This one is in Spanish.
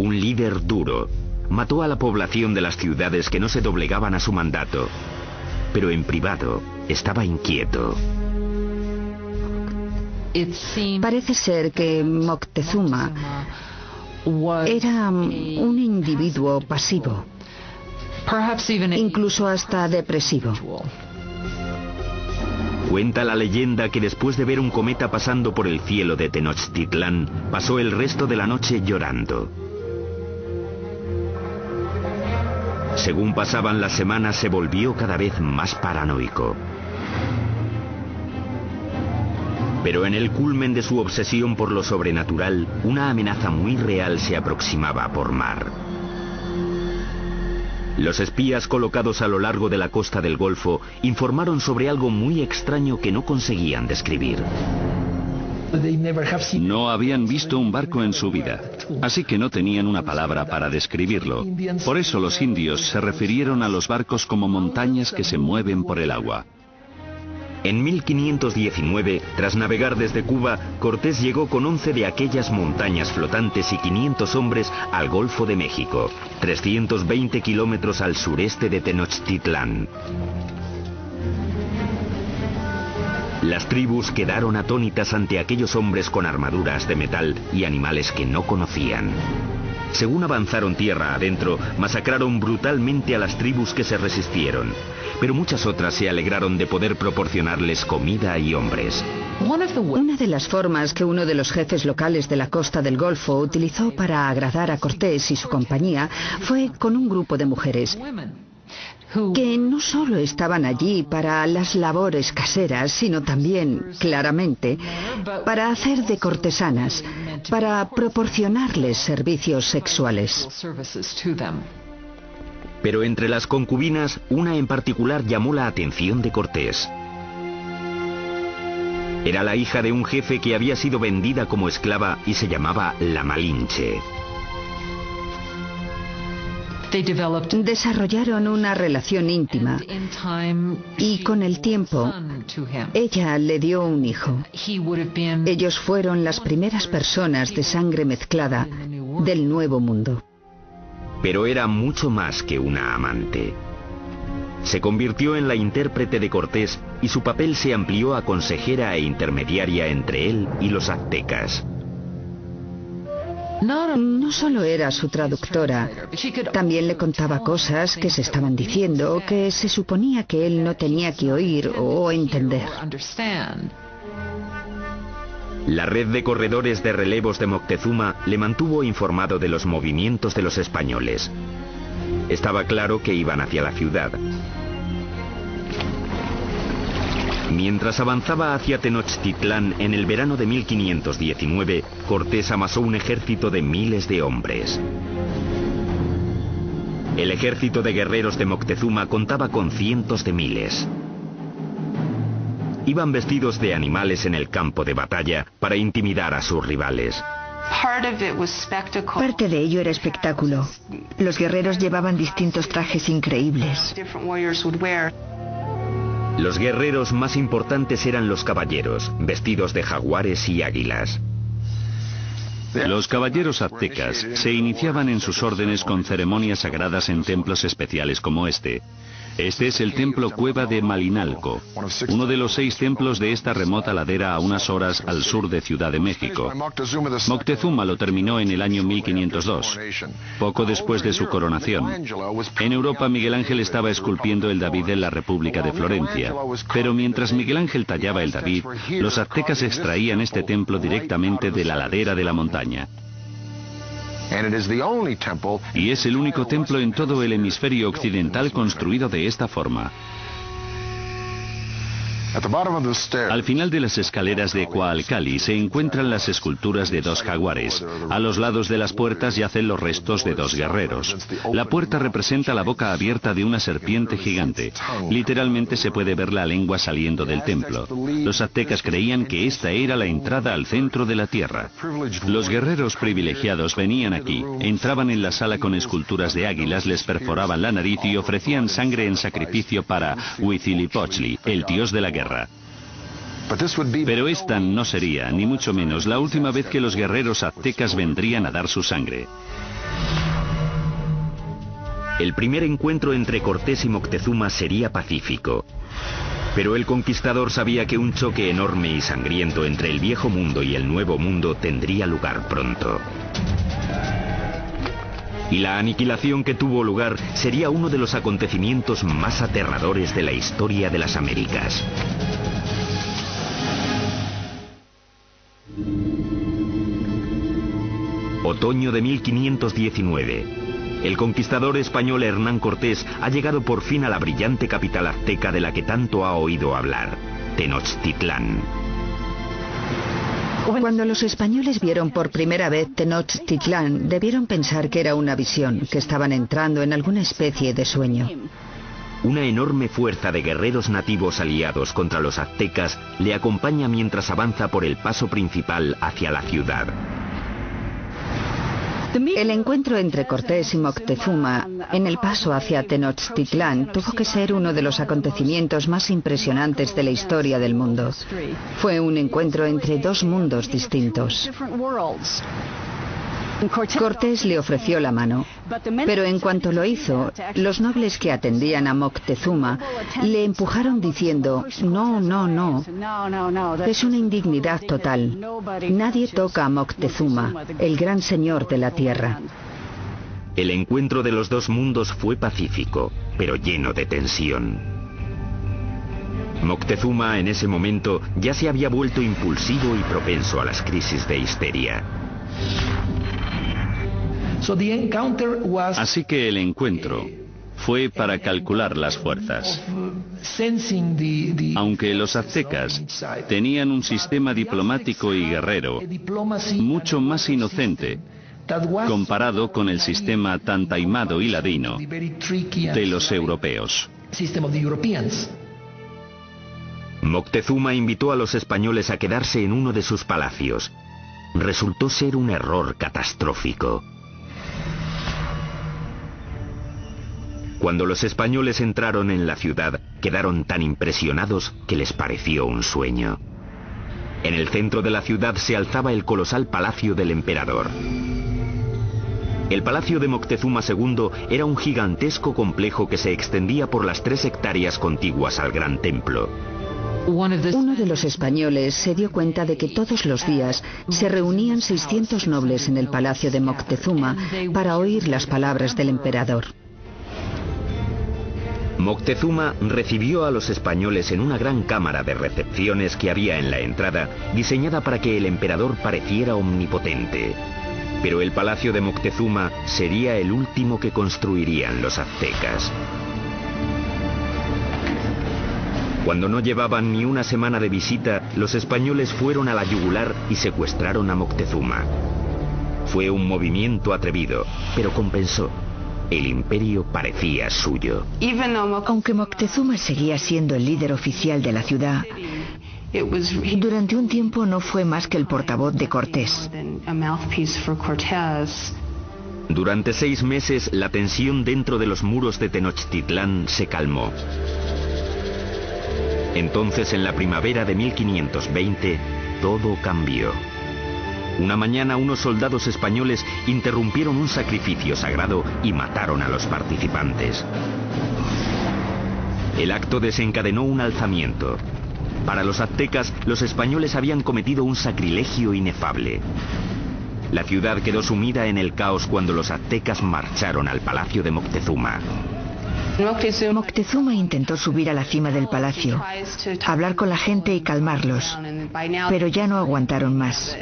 un líder duro. Mató a la población de las ciudades que no se doblegaban a su mandato. Pero en privado estaba inquieto. Parece ser que Moctezuma era un individuo pasivo, incluso hasta depresivo. Cuenta la leyenda que después de ver un cometa pasando por el cielo de Tenochtitlán, pasó el resto de la noche llorando. Según pasaban las semanas, se volvió cada vez más paranoico. Pero en el culmen de su obsesión por lo sobrenatural, una amenaza muy real se aproximaba por mar. Los espías colocados a lo largo de la costa del Golfo informaron sobre algo muy extraño que no conseguían describir. No habían visto un barco en su vida, así que no tenían una palabra para describirlo. Por eso los indios se refirieron a los barcos como montañas que se mueven por el agua. En 1519, tras navegar desde Cuba, Cortés llegó con 11 de aquellas montañas flotantes y 500 hombres al Golfo de México, 320 kilómetros al sureste de Tenochtitlán. Las tribus quedaron atónitas ante aquellos hombres con armaduras de metal y animales que no conocían. Según avanzaron tierra adentro, masacraron brutalmente a las tribus que se resistieron, pero muchas otras se alegraron de poder proporcionarles comida y hombres. Una de las formas que uno de los jefes locales de la costa del Golfo utilizó para agradar a Cortés y su compañía fue con un grupo de mujeres que no solo estaban allí para las labores caseras, sino también, claramente, para hacer de cortesanas, para proporcionarles servicios sexuales. Pero entre las concubinas, una en particular llamó la atención de Cortés. Era la hija de un jefe que había sido vendida como esclava y se llamaba la Malinche. Desarrollaron una relación íntima y con el tiempo ella le dio un hijo. Ellos fueron las primeras personas de sangre mezclada del Nuevo Mundo. Pero era mucho más que una amante. Se convirtió en la intérprete de Cortés y su papel se amplió a consejera e intermediaria entre él y los aztecas. No solo era su traductora, también le contaba cosas que se estaban diciendo que se suponía que él no tenía que oír o entender. La red de corredores de relevos de Moctezuma le mantuvo informado de los movimientos de los españoles. Estaba claro que iban hacia la ciudad. Mientras avanzaba hacia Tenochtitlán en el verano de 1519, Cortés amasó un ejército de miles de hombres. El ejército de guerreros de Moctezuma contaba con cientos de miles. Iban vestidos de animales en el campo de batalla para intimidar a sus rivales. Parte de ello era espectáculo. Los guerreros llevaban distintos trajes increíbles. Los guerreros más importantes eran los caballeros, vestidos de jaguares y águilas. Los caballeros aztecas se iniciaban en sus órdenes con ceremonias sagradas en templos especiales como este. Este es el templo Cueva de Malinalco, uno de los 6 templos de esta remota ladera a unas horas al sur de Ciudad de México. Moctezuma lo terminó en el año 1502, poco después de su coronación. En Europa, Miguel Ángel estaba esculpiendo el David en la República de Florencia. Pero mientras Miguel Ángel tallaba el David, los aztecas extraían este templo directamente de la ladera de la montaña. Y es el único templo en todo el hemisferio occidental construido de esta forma. Al final de las escaleras de Coalcali se encuentran las esculturas de 2 jaguares. A los lados de las puertas yacen los restos de 2 guerreros. La puerta representa la boca abierta de una serpiente gigante. Literalmente se puede ver la lengua saliendo del templo. Los aztecas creían que esta era la entrada al centro de la tierra. Los guerreros privilegiados venían aquí, entraban en la sala con esculturas de águilas, les perforaban la nariz y ofrecían sangre en sacrificio para Huitzilopochtli, el dios de la guerra. Pero esta no sería, ni mucho menos, la última vez que los guerreros aztecas vendrían a dar su sangre. El primer encuentro entre Cortés y Moctezuma sería pacífico. Pero el conquistador sabía que un choque enorme y sangriento entre el viejo mundo y el nuevo mundo tendría lugar pronto. Y la aniquilación que tuvo lugar sería uno de los acontecimientos más aterradores de la historia de las Américas. Otoño de 1519. El conquistador español Hernán Cortés ha llegado por fin a la brillante capital azteca de la que tanto ha oído hablar, Tenochtitlán. Cuando los españoles vieron por primera vez Tenochtitlán, debieron pensar que era una visión, que estaban entrando en alguna especie de sueño. Una enorme fuerza de guerreros nativos aliados contra los aztecas le acompaña mientras avanza por el paso principal hacia la ciudad. El encuentro entre Cortés y Moctezuma en el paso hacia Tenochtitlán tuvo que ser uno de los acontecimientos más impresionantes de la historia del mundo. Fue un encuentro entre dos mundos distintos. Cortés le ofreció la mano, pero en cuanto lo hizo, los nobles que atendían a Moctezuma le empujaron diciendo: no, no, no, es una indignidad total. Nadie toca a Moctezuma, el gran señor de la tierra. El encuentro de los dos mundos fue pacífico, pero lleno de tensión. Moctezuma en ese momento ya se había vuelto impulsivo y propenso a las crisis de histeria. Así que el encuentro fue para calcular las fuerzas. Aunque los aztecas tenían un sistema diplomático y guerrero mucho más inocente comparado con el sistema tan taimado y ladino de los europeos. Moctezuma invitó a los españoles a quedarse en uno de sus palacios. Resultó ser un error catastrófico. Cuando los españoles entraron en la ciudad, quedaron tan impresionados que les pareció un sueño. En el centro de la ciudad se alzaba el colosal palacio del emperador. El palacio de Moctezuma II era un gigantesco complejo que se extendía por las 3 hectáreas contiguas al gran templo. Uno de los españoles se dio cuenta de que todos los días se reunían 600 nobles en el palacio de Moctezuma para oír las palabras del emperador. Moctezuma recibió a los españoles en una gran cámara de recepciones que había en la entrada, diseñada para que el emperador pareciera omnipotente. Pero el palacio de Moctezuma sería el último que construirían los aztecas. Cuando no llevaban ni una semana de visita, los españoles fueron a la yugular y secuestraron a Moctezuma. Fue un movimiento atrevido, pero compensó. El imperio parecía suyo. Aunque Moctezuma seguía siendo el líder oficial de la ciudad, durante un tiempo no fue más que el portavoz de Cortés. Durante 6 meses, la tensión dentro de los muros de Tenochtitlán se calmó. Entonces, en la primavera de 1520, todo cambió. Una mañana, unos soldados españoles interrumpieron un sacrificio sagrado y mataron a los participantes. El acto desencadenó un alzamiento. Para los aztecas, los españoles habían cometido un sacrilegio inefable. La ciudad quedó sumida en el caos cuando los aztecas marcharon al palacio de Moctezuma. Moctezuma intentó subir a la cima del palacio, hablar con la gente y calmarlos, pero ya no aguantaron más.